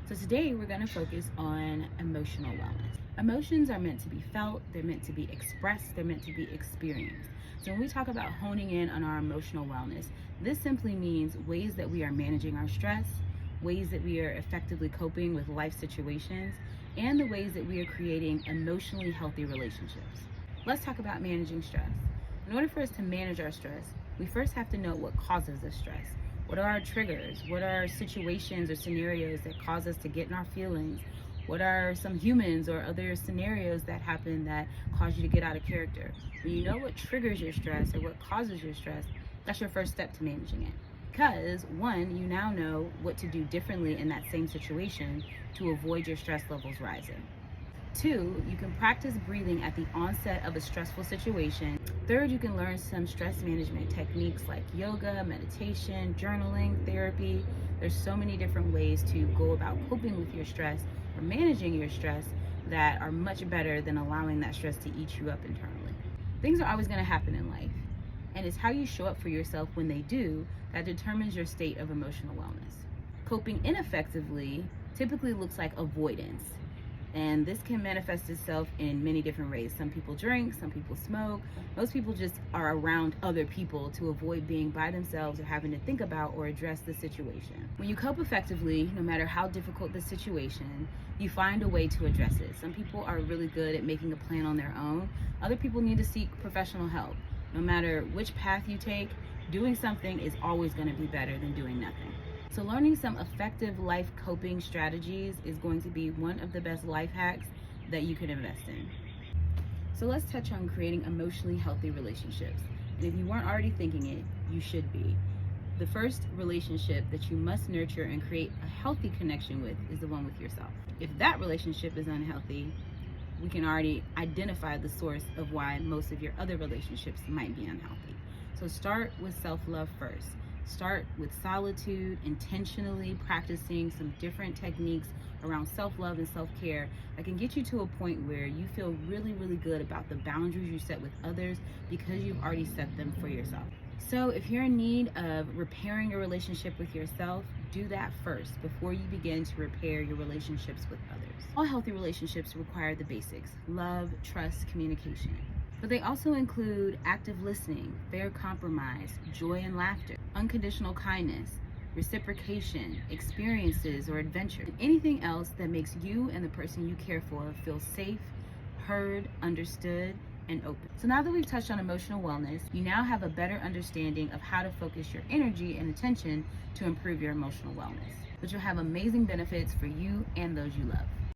So today we're going to focus on emotional wellness. Emotions are meant to be felt, they're meant to be expressed, they're meant to be experienced. So when we talk about honing in on our emotional wellness, this simply means ways that we are managing our stress, ways that we are effectively coping with life situations, and the ways that we are creating emotionally healthy relationships. Let's talk about managing stress. In order for us to manage our stress, we first have to know what causes the stress. What are our triggers? What are situations or scenarios that cause us to get in our feelings? What are some humans or other scenarios that happen that cause you to get out of character? When you know what triggers your stress or what causes your stress, that's your first step to managing it. Because one, you now know what to do differently in that same situation to avoid your stress levels rising. Two, you can practice breathing at the onset of a stressful situation. Third, you can learn some stress management techniques like yoga, meditation, journaling, therapy. There's so many different ways to go about coping with your stress or managing your stress that are much better than allowing that stress to eat you up internally. Things are always going to happen in life, and it's how you show up for yourself when they do that determines your state of emotional wellness. Coping ineffectively typically looks like avoidance. And this can manifest itself in many different ways. Some people drink, some people smoke. Most people just are around other people to avoid being by themselves or having to think about or address the situation. When you cope effectively, no matter how difficult the situation, you find a way to address it. Some people are really good at making a plan on their own. Other people need to seek professional help. No matter which path you take, doing something is always going to be better than doing nothing. So learning some effective life coping strategies is going to be one of the best life hacks that you can invest in. So let's touch on creating emotionally healthy relationships. And if you weren't already thinking it, you should be. The first relationship that you must nurture and create a healthy connection with is the one with yourself. If that relationship is unhealthy, we can already identify the source of why most of your other relationships might be unhealthy. So start with self-love first. Start with solitude, intentionally practicing some different techniques around self-love and self-care that can get you to a point where you feel really, really good about the boundaries you set with others because you've already set them for yourself. So if you're in need of repairing your relationship with yourself, do that first before you begin to repair your relationships with others. All healthy relationships require the basics: love, trust, communication. But they also include active listening, fair compromise, joy and laughter, unconditional kindness, reciprocation, experiences or adventure, and anything else that makes you and the person you care for feel safe, heard, understood, and open. So now that we've touched on emotional wellness, you now have a better understanding of how to focus your energy and attention to improve your emotional wellness, which will have amazing benefits for you and those you love.